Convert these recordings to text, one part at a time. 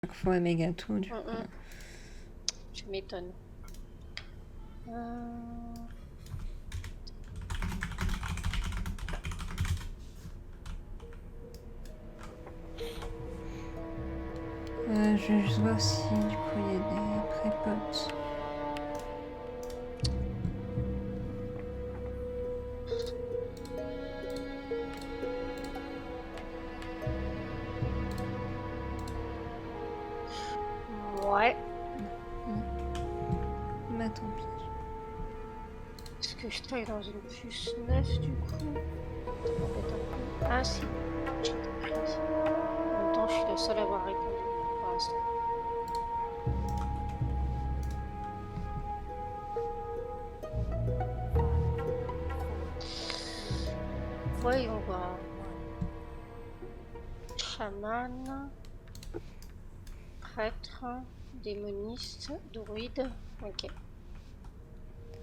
chaque fois méga tout. Du coup. Je m'étonne. Je vais juste voir si du coup il y a des pré-potes. Ouais. Bah tant pis. Est-ce que je travaille dans une plus 9 du coup? Ça m'embête un peu. Ah si. J'ai compris. En même temps, je suis la seule à avoir répondu pour l'instant. Voyons voir. Chaman, prêtre, démoniste, druide. Ok.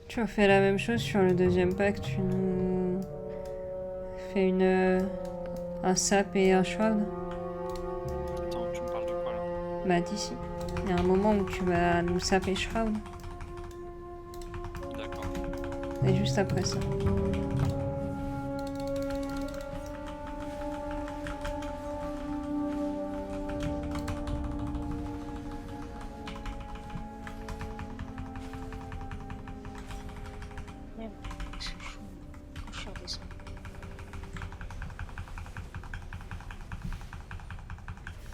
Tu as fait la même chose sur le deuxième pack, tu nous fais un sap et un shroud. Attends, tu me parles de quoi là? Bah d'ici. Il y a un moment où tu vas nous sap et shroud. D'accord. Et juste après ça. Merde, c'est chaud. Faut que je redescende.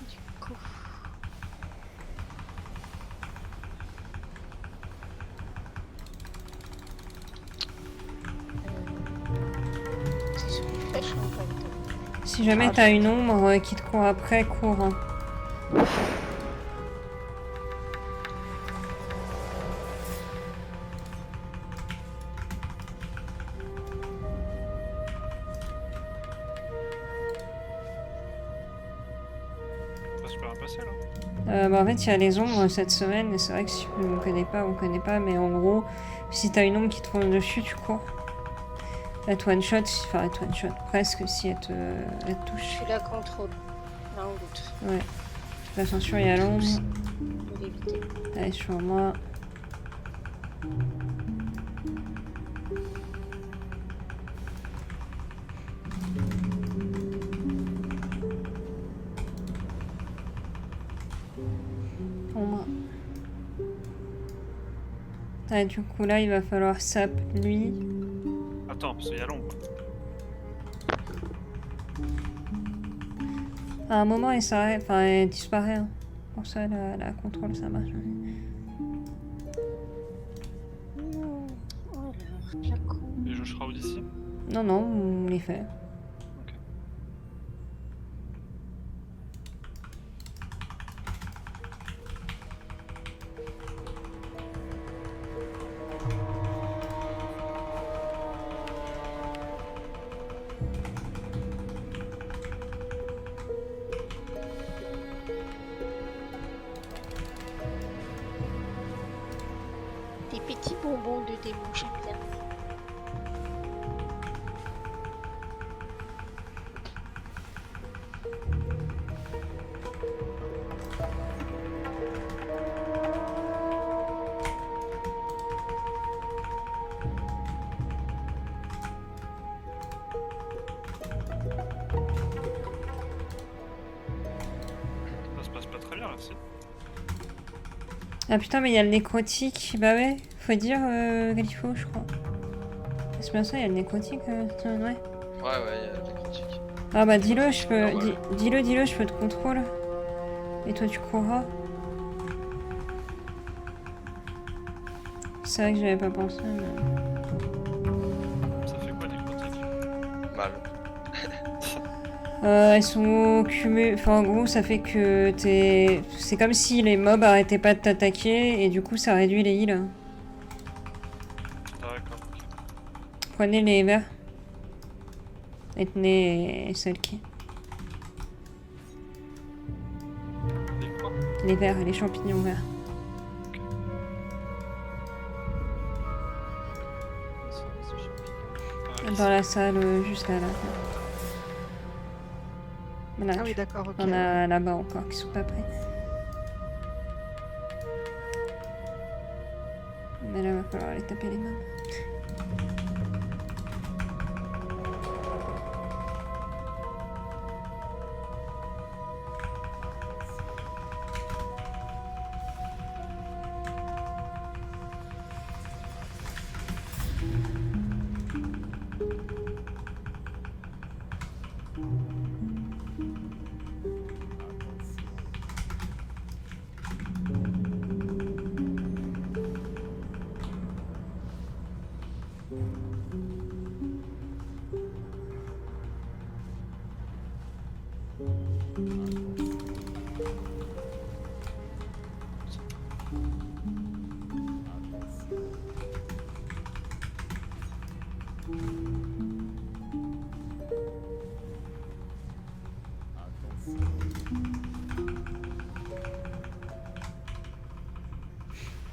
Du coup. C'est sur une flèche en fait. Si jamais t'as une ombre qui te court après, cours. Hein. Ça se peut rien passer là? Bah en fait, il y a les ombres cette semaine, et c'est vrai que si on connaît pas, mais en gros, si t'as une ombre qui te roule dessus, tu cours. Elle te one shot, enfin elle te one shot, presque si elle te touche. Tu la contrôles, l'un ou l'autre. Ouais. De toute façon, il y a l'ombre. De l'éviter. Allez, sur moi. Ombre. Ah, du coup, là, il va falloir sap lui. Attends, parce qu'il y a l'ombre. À un moment, elle s'arrête, enfin, elle disparaît. Hein. Pour ça, la contrôle, ça marche. Alors, flacon. Et je shroud ici? Non, non, on les fait. Ok. Des petits bonbons de démon, j'aime bien. Ça se passe pas très bien là, si. Ah putain, mais il y a le nécrotique. Bah ouais, faut dire Galifo, je crois. C'est bien ça, il y a le nécrotique cette semaine, ouais. Ouais, il y a des critiques. Ah bah dis-le, je peux. Normal. Dis-le, je peux te contrôler. Et toi tu courras. C'est vrai que j'avais pas pensé, mais. Ça fait quoi des critiques? Mal. Elles sont cumulées. Enfin, en gros, ça fait que t'es. C'est comme si les mobs arrêtaient pas de t'attaquer et du coup, ça réduit les heals. D'accord, ok. Prenez les verts. Et tenez celle qui. Et quoi? Les verts, les champignons verts. Dans la salle, juste là. Voilà, Ah oui, d'accord, ok. on a là-bas encore qui sont pas prêts. falloir aller taper les mains.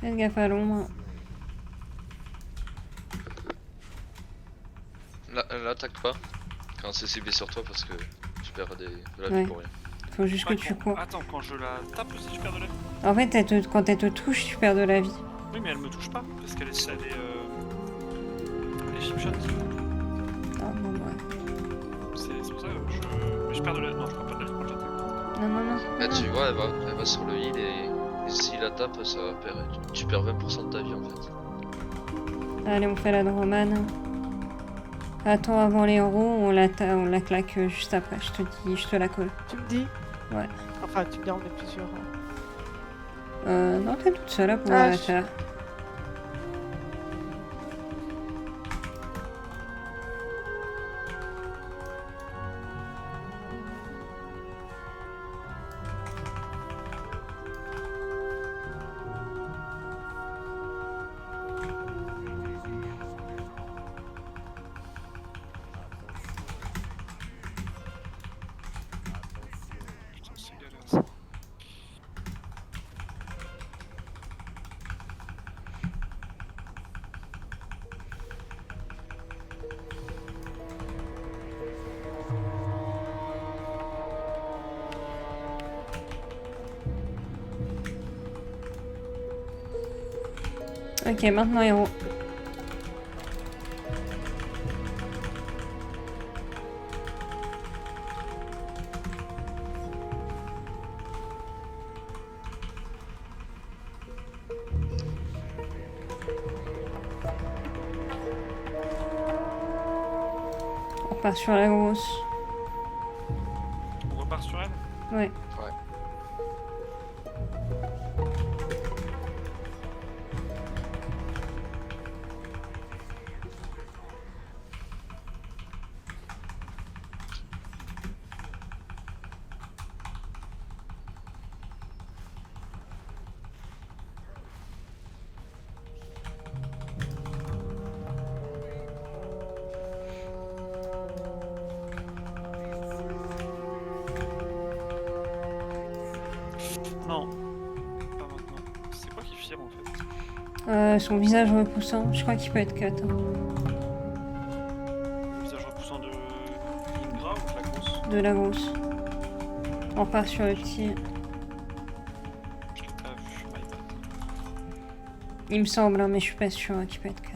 Faites gaffe à l'ombre. L'attaque pas quand c'est ciblé sur toi parce que tu perds de la vie Ouais. pour rien. Faut juste que tu cours. Attends, quand je la tape aussi, je perds de la vie. En fait, quand elle te touche, tu perds de la vie. Oui, mais elle me touche pas parce qu'elle est. Elle est chipshot. Ah bon, ouais. C'est pour ça que mais je perds de la vie. Non, je prends pas de la vie quand j'attaque. Non, non, non. Là, non. tu vois, elle va sur le heal et si la tape, ça va perdre. Tu perds 20% de ta vie en fait. Allez, on fait la Dromane. Attends avant les héros, on la claque juste après. Je te la colle. Tu me dis? Ouais. Enfin, tu me dis, on est plusieurs. Non, t'es toute seule à pouvoir la je- faire. Putain, c'est galère ça. Ok, maintenant héros. On repart sur la grosse. On repart sur elle. Ouais. Ouais. Non. Pas maintenant. C'est quoi qui firme en fait? Son visage repoussant. Je crois qu'il peut être cut. Hein. Le visage repoussant de Ingra ou de la grosse? De la grosse. On repart sur le petit. Je l'ai pas vu, my bad. Il me semble, hein, mais je suis pas sûre qu'il peut être cut.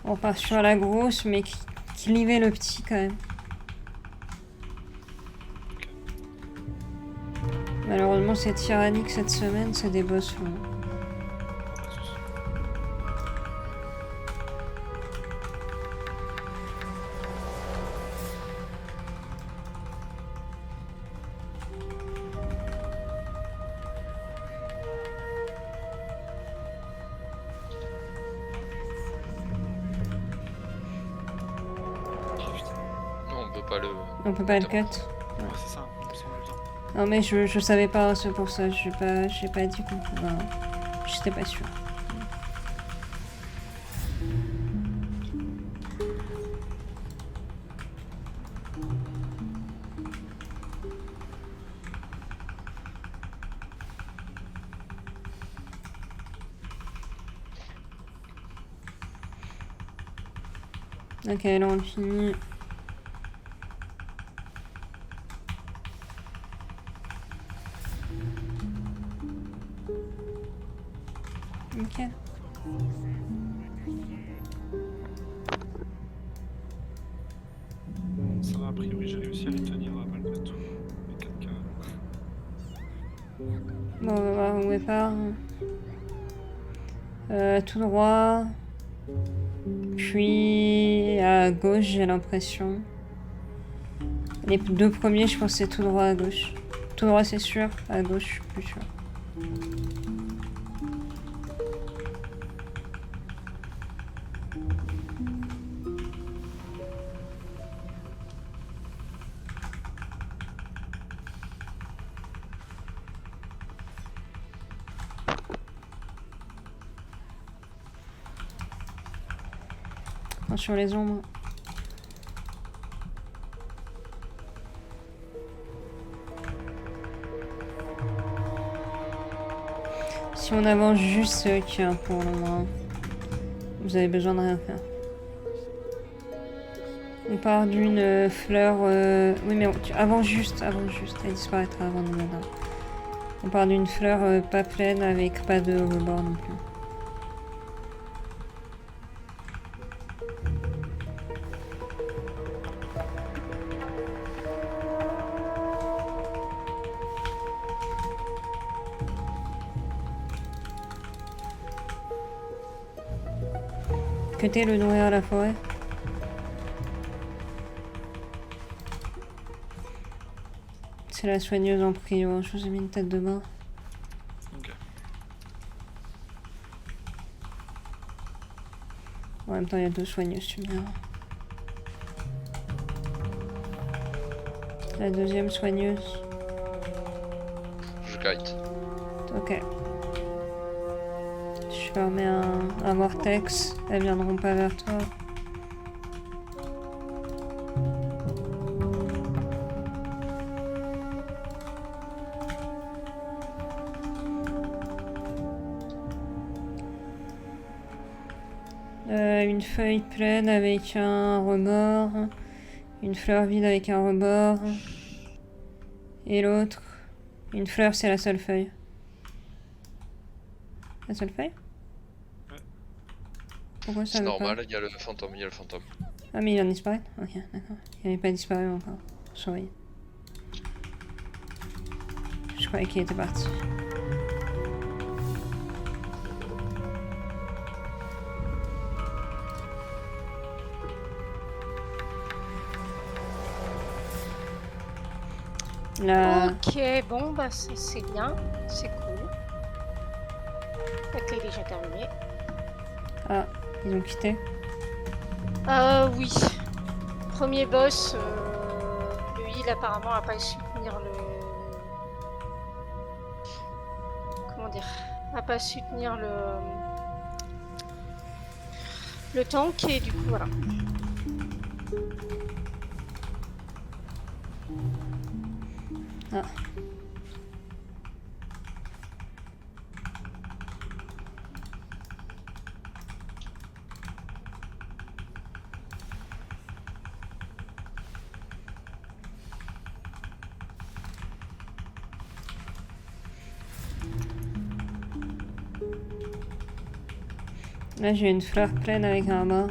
On part sur la grosse, mais qui livait le petit quand même. Malheureusement, c'est tyrannique cette semaine, c'est des boss longs. Pas de soucis. Oh putain. Non, on peut pas le. On peut pas le cut. Ouais, c'est ça, il me semble bien. Non mais je savais pas, c'est pour ça, j'ai pas dit qu'on pouvait. J'étais pas sûre. Ok, là on finit. Ok. Ça va, a priori, j'ai réussi à les tenir malgré tout. Les 4 cas. Bon, on va voir où elle part. Tout droit. Puis à gauche, j'ai l'impression. Les deux premiers, je pense que c'est tout droit à gauche. Tout droit, c'est sûr. À gauche, je suis plus sûr. Sur les ombres. Si on avance juste tiens, pour le moment, vous avez besoin de rien faire. On part d'une fleur... Oui mais avance juste, elle disparaîtra avant de nous mettre. On part d'une fleur pas pleine avec pas de rebord non plus. Que t'es le nourrir à la forêt. C'est la soigneuse en prio, je vous ai mis une tête de bain. Ok. En même temps, il y a deux soigneuses, tu me diras. La deuxième soigneuse. Je guide. Ok. Je leur mets un vortex, elles viendront pas vers toi. Une feuille pleine avec un rebord, une fleur vide avec un rebord, et l'autre, une fleur c'est la seule feuille. La seule feuille? Ouais. Pourquoi ça C'est veut pas? normal, il y a le fantôme, il y a le fantôme. Ah mais il vient de disparaître? Ok, d'accord. Il n'avait pas disparu encore. Sorry. Je croyais qu'il était parti. Là, Ok, bon, bah c'est bien, c'est cool. La clé est déjà terminée. ah, ils ont quitté. Oui. Premier boss, le heal apparemment a pas su tenir le... Comment dire? A pas su tenir le tank et du coup voilà. Ah. Là, j'ai une fleur pleine avec un mort.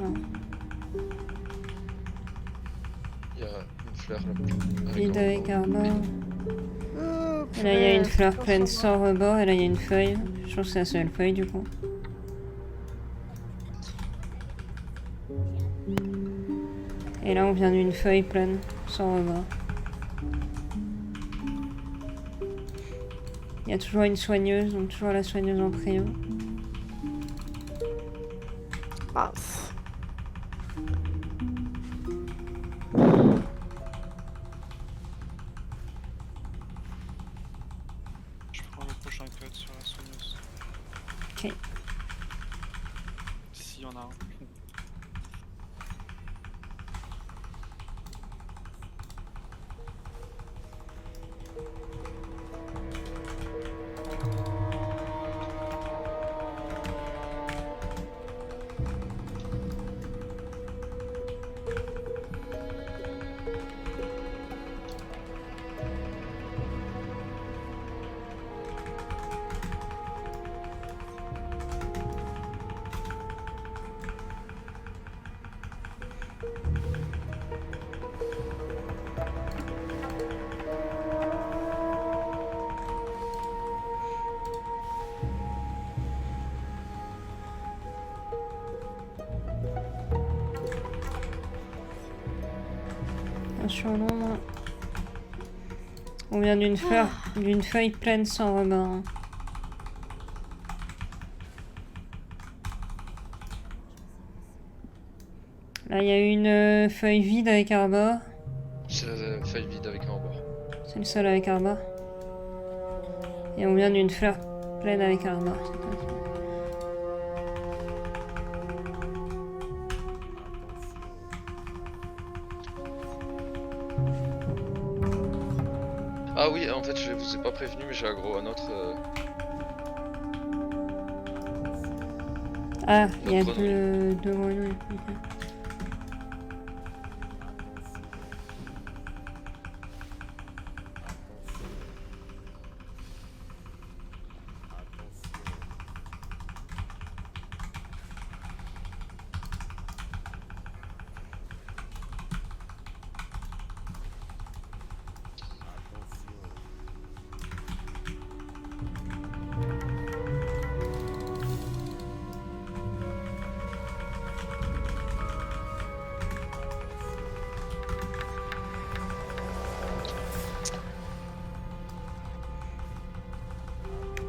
Il y a une fleur là. Vide avec un rebord. Oh, Et là, il y a une purée, fleur faut pleine s'en sans rebord. Et là, il y a une feuille. Je pense que c'est la seule feuille du coup. Et là, on vient d'une feuille pleine sans rebord. Il y a toujours une soigneuse, donc toujours la soigneuse en prio. Ah. Je prends le prochain code sur la soigneuse. Ok. S'il y en a un. Attention l'ombre. On vient d'une fleur, d'une feuille pleine sans rebord. Hein. Là, il y a une feuille vide avec un rebord. C'est la feuille vide avec un rebord. C'est le seul avec un rebord. Et on vient d'une fleur pleine avec un rebord. C'est pas- Ah oui, en fait, je vous ai pas prévenu, mais j'ai aggro un autre. Ah, il y a Notre grenouille. deux grenouilles. Ok.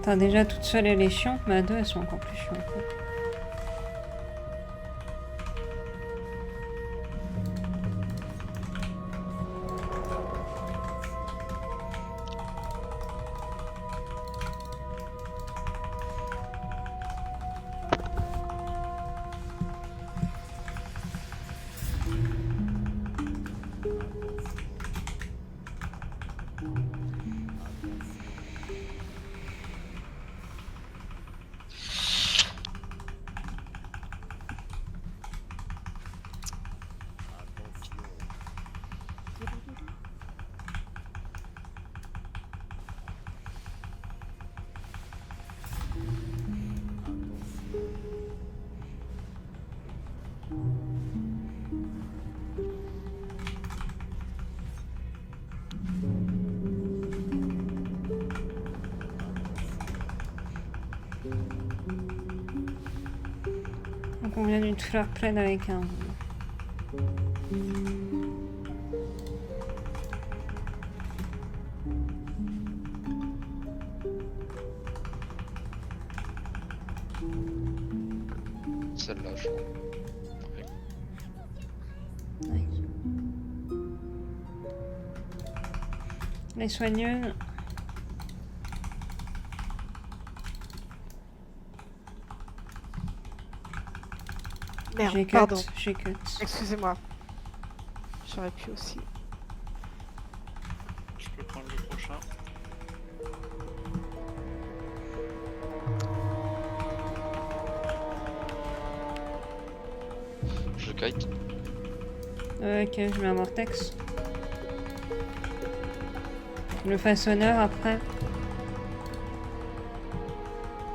Attends, déjà toute seule elle est chiante, mais à deux elles sont encore plus chiantes. Hein. Donc on vient d'une fleur pleine avec un. Celle-là, je crois. Ouais. Nice. Les soigneuses. Merde, J'ai cut. pardon. J'ai cut. Excusez-moi. J'aurais pu aussi. Je peux prendre le prochain. Je kite. Ok, je mets un vortex. Le façonneur après.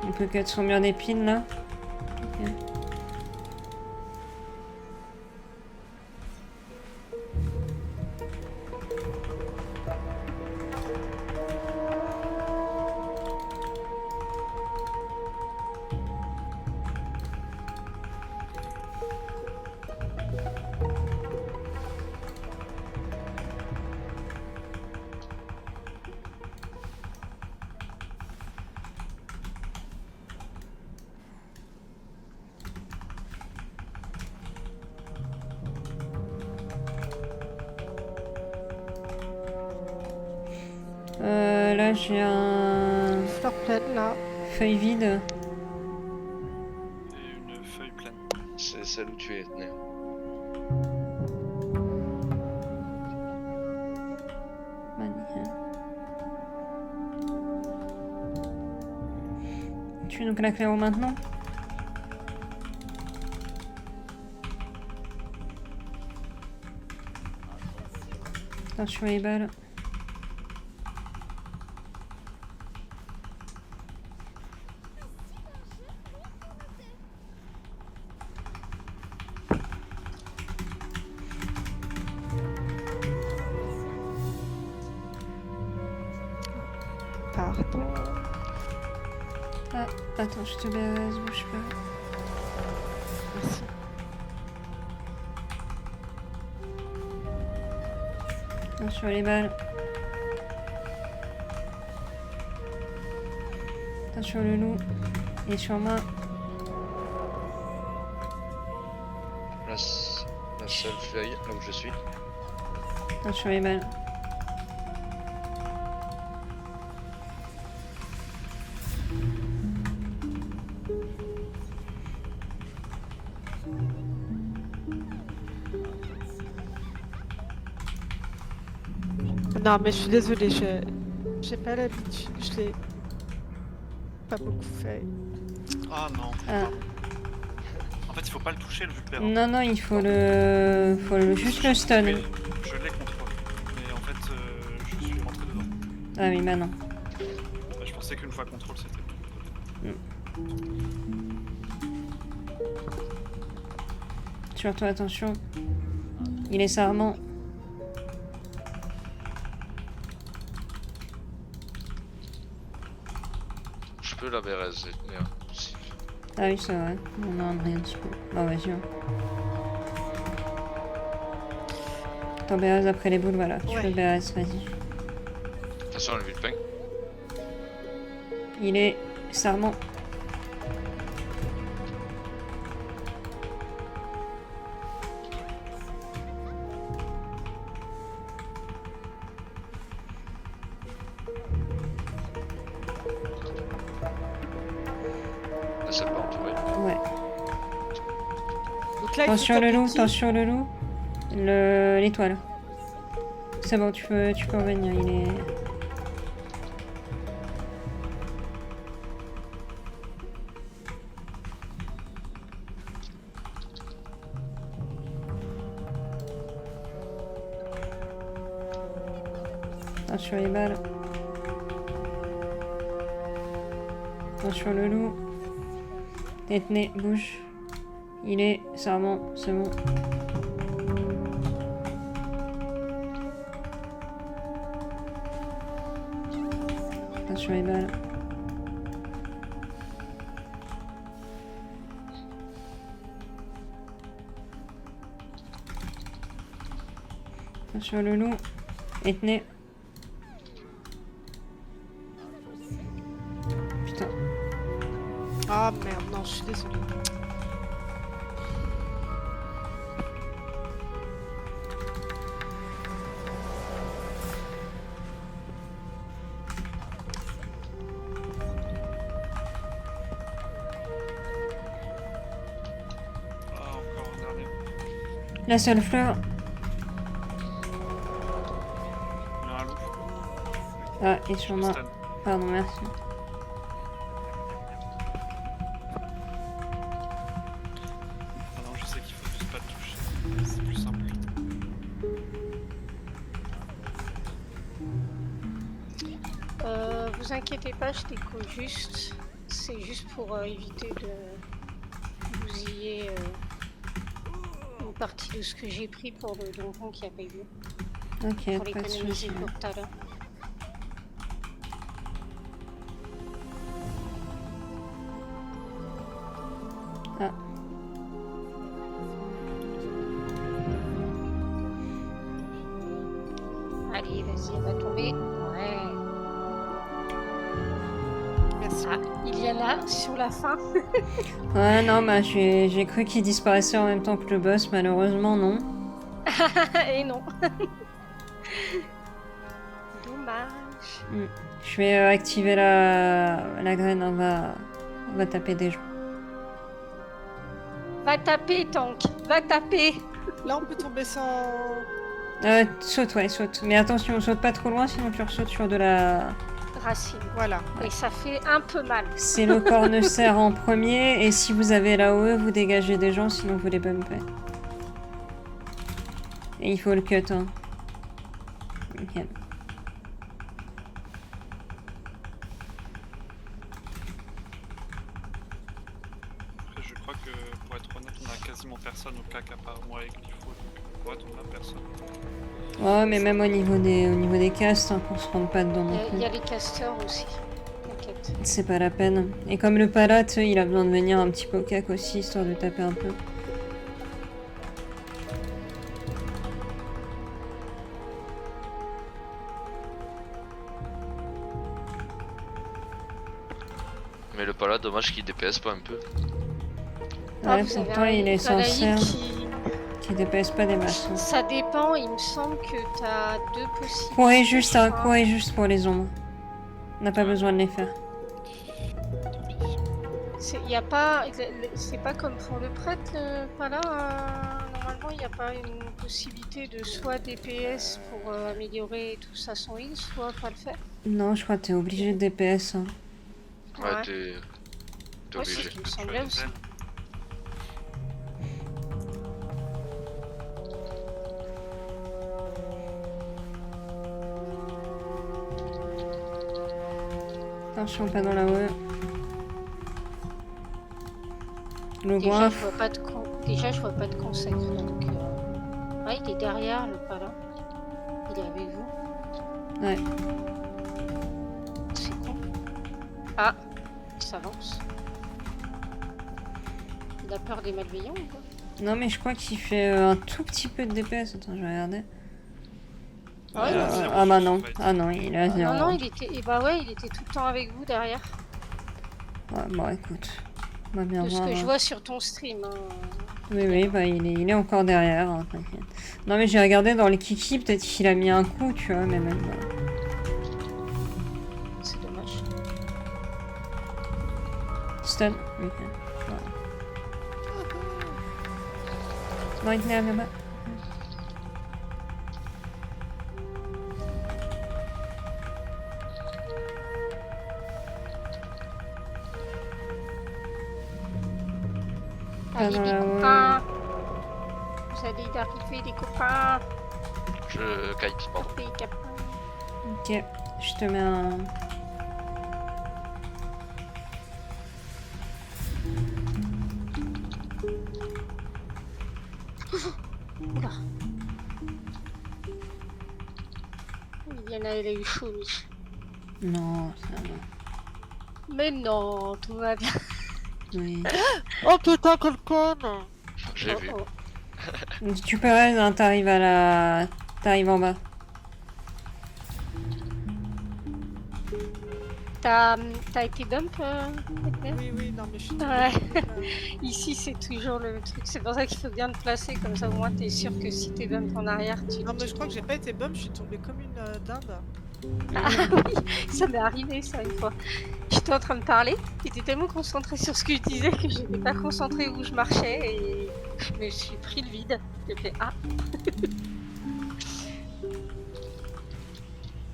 On peut cut son mur d'épines là. Ok. Là j'ai un Fleur pleine là. feuille vide. Et une feuille pleine. C'est celle où tu es, Néo. Magnifique. Tu nous claques les roues maintenant? Attention les balles. Pardon. Ah, attends, je te baise, bouge pas. Merci. Attention les balles. Attention le loup. Il est sur moi. La seule feuille, là où je suis. Attention les balles. Non, mais je suis désolée, j'ai pas l'habitude, je l'ai pas beaucoup fait. Ah non. Ah. En fait, il faut pas le toucher le Vulpère. Non, non, il faut le... juste le stun. Mais je l'ai contrôle. Mais en fait, je suis rentré dedans. Ah oui, bah non. Bah, je pensais qu'une fois contrôle, c'était bon. Surtout attention. Il est sarment. Je peux la BRS, merde. Si. Ah oui, c'est vrai. Non, rien de peu. Bon, vas-y. Hein. Attends, BRS après les boules, voilà. Tu Ouais. fais BRS, vas-y. Attention, le Vulpin. Il est sarment. La seule pas entourée. Ouais. Donc là, il faut Attention le taper loup, qui attention le loup. L'étoile. C'est bon, tu peux revenir, il est... Attention les balles. Attention le loup. Tête-nez, bouge. Il est sarment, c'est bon. Attention les balles. Attention le loup. Tête-nez. Putain. Ah merde, non, je suis désolée. Ah, encore un dernier. La seule fleur. Il y a un loup. Ah, et sur moi. Stun. Pardon, merci. Ah non, je sais qu'il faut juste pas le toucher. C'est plus simple. Vous inquiétez pas, je déco juste. C'est juste pour éviter de bousiller une partie de ce que j'ai pris pour le donjon qui a pas eu lieu. Ok, Pour pas de l'économiser soucis. pour tout à l'heure. Ah. Allez, vas-y, elle va tomber. Ouais. Merci. Ah, il y en a sur la fin. Ouais, non, bah j'ai cru qu'il disparaissait en même temps que le boss, malheureusement, non. Et non. Dommage. Je vais activer la graine, on va taper des gens. Va taper, Tank. Va taper. Là, on peut tomber sans... Saute, ouais, saute. Mais attention, saute pas trop loin, sinon tu ressautes sur de la... Racine. Voilà. Et ça fait un peu mal. C'est le corne-cerf en premier, et si vous avez la OE, vous dégagez des gens, sinon vous les bumpez. Et il faut le cut, hein. Ok. Après, je crois que pour être honnête, on a quasiment personne au CAC à part moi et Glypho. Donc, ouais, on a personne. Ouais, mais même au niveau des castes, hein, qu'on se rende pas dedans non Il plus. y a les casteurs aussi. T'inquiète. C'est pas la peine. Et comme le palate, il a besoin de venir un petit peu au cac aussi, histoire de taper un peu. Ouais, dommage qu'il DPS pas un peu. Ouais, vous avez pourtant un il est censé Kalaï qui DPS pas des masses. Hein. Ça dépend, il me semble que t'as deux possibilités. Courez juste, je hein, crois. courez juste pour les ombres. On n'a pas besoin de les faire. Y a pas, c'est pas comme pour le prêtre, pas là. Normalement, il n'y a pas une possibilité de soit DPS pour améliorer tout ça son heal, soit pas le faire. Non, je crois que t'es obligé de DPS. Hein. Ouais, t'es Ouais, c'est obligé. ce qui me semblait aussi. Attention, pas dans la haie. Le Déjà, goinfre. je vois pas de Déjà, je vois pas de consacre. Donc, ah, il est derrière le pas là. Il est avec vous. Ouais. C'est con. Ah, il s'avance. Il a peur des malveillants ou quoi? Non, mais je crois qu'il fait un tout petit peu de DPS. Attends, je vais regarder. Ah ouais, non. Ah bah non. Ah non, il est à 0. Non, il était. Et bah ouais, il était tout le temps avec vous derrière. Ouais, bon, écoute. On va bien De ce voir. que je Hein. vois sur ton stream. Hein. Oui, bah il est encore derrière. Hein, t'inquiète. Non, mais j'ai regardé dans les kiki, peut-être qu'il a mis un coup, tu vois, mais même. C'est dommage. Stun. Ok. Voilà. Nightmare, viens bas. Allez, dans les la copains. Vous allez arriver, les copains. Je kite, pardon. Les copains. Ok, je te mets un. Oula. Liliana, elle a eu chaud, Mich. Non, ça va. Mais non, tout va bien. Oui. Oh putain, quel con! J'ai Oh, vu. oh. Tu peux rester, hein, t'arrives à la. T'arrives en bas. T'as été dump, Edmund? Oui, non, mais je suis Ouais. tombée. Ici, c'est toujours le truc. C'est pour ça qu'il faut bien te placer, comme ça au moins t'es sûr que si t'es dump en arrière, tu. Non, mais je crois que j'ai pas été bum, je suis tombée comme une dinde. Ah oui, ça m'est arrivé ça une fois. J'étais en train de parler, j'étais tellement concentrée sur ce que je disais que je n'étais pas concentrée où je marchais et je me suis pris le vide. J'ai fait ah.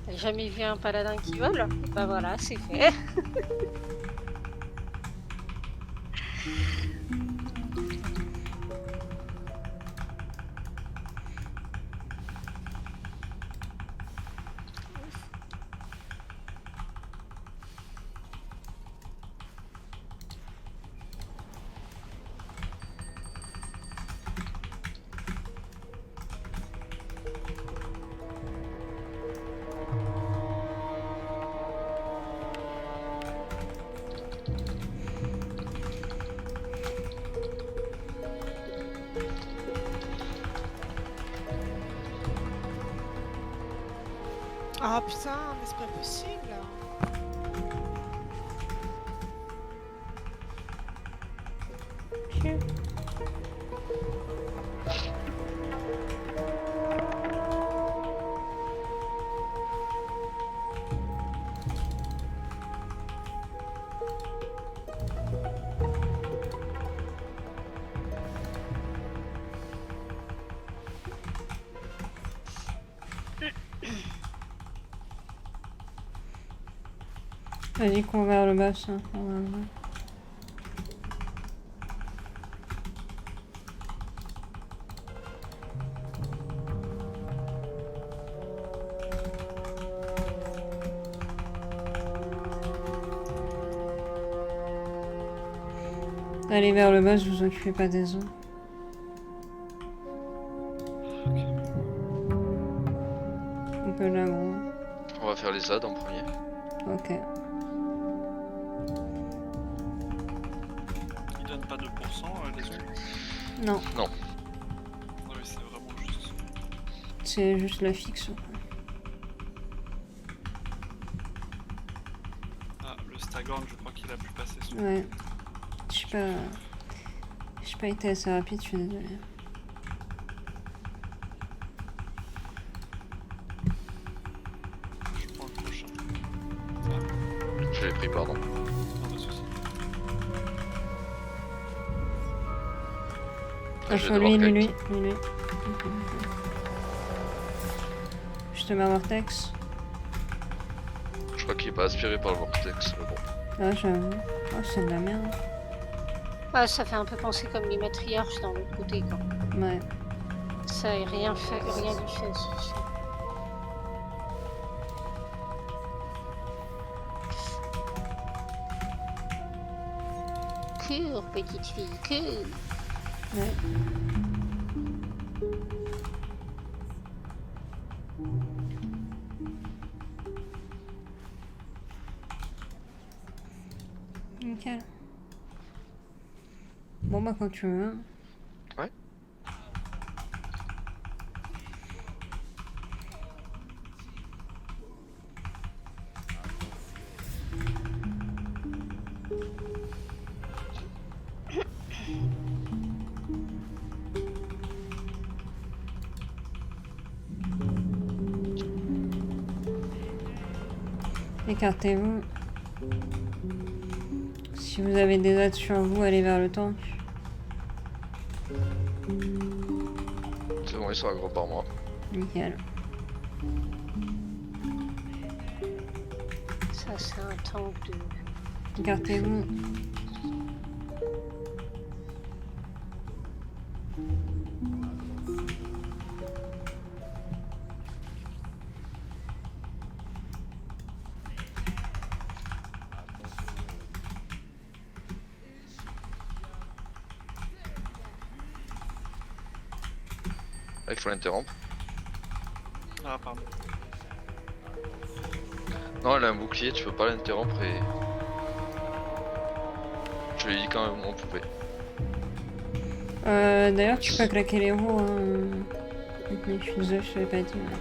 T'as jamais vu un paladin qui vole? Bah voilà, c'est fait. Ah putain, mais c'est pas possible. Vas-y, qu'on vers le bas, ça. On va le bas. Allez vers le bas, vous occupez pas des eaux. On peut l'aggro. On va faire les ZAD en premier. Ok. Ils donnent pas 2% les autres. Non, Ah oui, c'est vraiment juste. c'est juste la fixe. Ah, le Staghorn, je crois qu'il qu'il a pu passer sous. Ouais. J'ai pas été assez rapide, je suis désolée. Je prends le prochain. Je l'ai pris, pardon. Pas de soucis. Après, je vais Info devoir lui. kite. Je te mets un vortex. Je crois qu'il est pas aspiré par le vortex, mais bon. Ah, j'avoue. Oh, c'est de la merde. Ah, ça fait un peu penser comme les matriarches dans l'autre côté, quoi. Ouais. Ça n'a rien fait, rien lui fait, celui-ci. Cours, petite fille, cours. Ouais. Nickel. Bon bah quand tu veux. Ouais. Écartez-vous. Si vous avez des aides sur vous, allez vers le tank. C'est bon, ils sont aggro par moi. Nickel. Ça, c'est un tank de... Écartez-vous. Là, il faut l'interrompre. Ah, pardon. Non, elle a un bouclier, tu peux pas l'interrompre et... Je lui ai dit quand même on pouvait. D'ailleurs, tu peux claquer les roues. Hein. Ok, je suis désolée, je t'avais pas dit. Mais...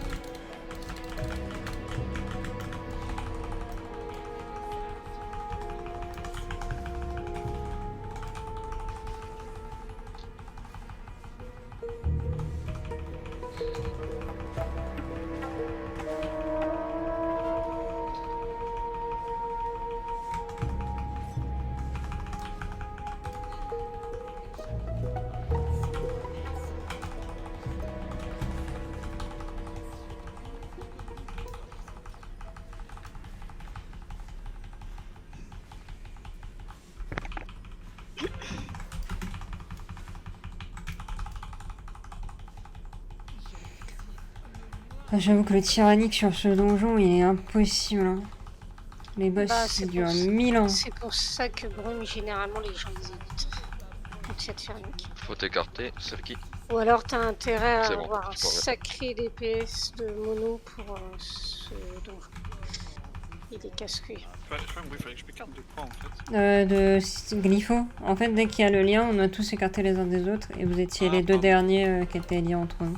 Ah, j'avoue que le tyrannique sur ce donjon, il est impossible. Hein. Les boss, Bah, c'est c'est durent pour ça- 1000 ans. C'est pour ça que Brume, généralement, les gens les évitent. Donc, c'est tyrannique. Faut t'écarter, c'est qui? Ou alors, t'as intérêt à C'est bon, avoir un je peux remettre. sacré DPS de mono pour ce donjon. Il est casse-couilles. Oui, il fallait que je m'écarte de quoi en fait? De Glypho. En fait, dès qu'il y a le lien, on a tous écarté les uns des autres. Et vous étiez Ah, les deux pardon. derniers qui étaient liés entre nous.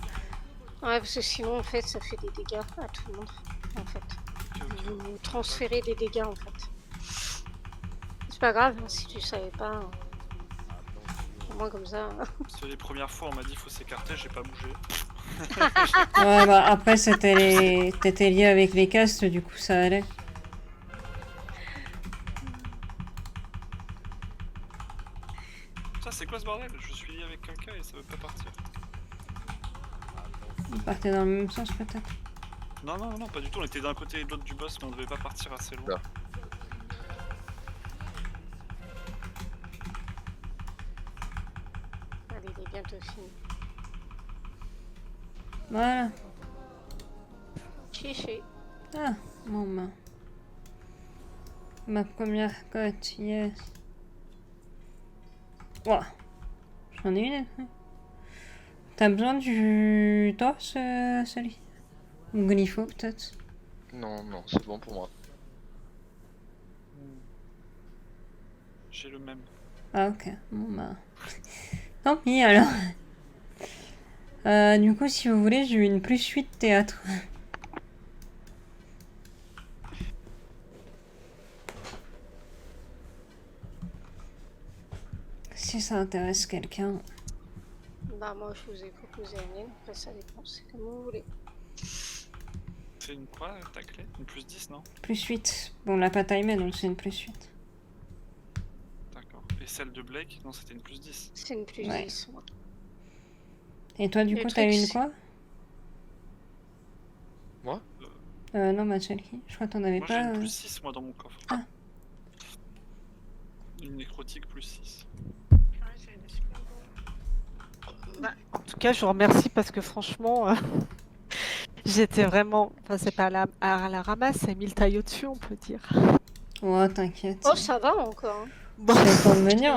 Ouais, parce que sinon, en fait, ça fait des dégâts à tout le monde. En fait. Vous transférez des dégâts, en fait. C'est pas grave, hein, si tu savais pas. Au moins, comme ça. C'était les premières fois, on m'a dit faut s'écarter, j'ai pas bougé. Ouais, bah après, t'étais lié avec les castes, du coup, ça allait. Ça, c'est quoi ce bordel? Je suis lié avec quelqu'un et ça veut pas partir. Vous partez dans le même sens, peut-être. Non, non, non, pas du tout. On était d'un côté et de l'autre du boss, mais on devait pas partir assez loin. Là. Allez, il est bientôt fini. Voilà. Chiché. Ah, bon bah. Ma première cote, yes. Ouah. J'en ai une. Hein. T'as besoin du torse, celui? Ou Glypho, peut-être? Non, non, c'est bon pour moi. J'ai le même. Ah, ok. Bon bah. Tant pis alors. Du coup, si vous voulez, j'ai eu une +8 théâtre. si ça intéresse quelqu'un. Bah moi je vous ai proposé la mienne, après ça dépend, c'est comme vous voulez. C'est une quoi ta clé? Une plus 10, non? Plus 8. Bon, on l'a pas timé, donc c'est une plus 8. D'accord. Et celle de Blake? Non, c'était une plus 10. C'est une plus Ouais. 10, moi. Et toi, du Le coup, truc, t'as eu une c'est- quoi? Moi Non, Machelki. Je crois que t'en avais Moi j'ai pas. une plus 6 moi dans mon coffre. Ah. Une nécrotique plus 6. En tout cas, je vous remercie parce que franchement, j'étais vraiment. Enfin, c'est pas à la ramasse, c'est 1000 tailles au-dessus, on peut dire. Oh, t'inquiète. Oh, ça va encore. Hein. Bon. C'est le temps de venir,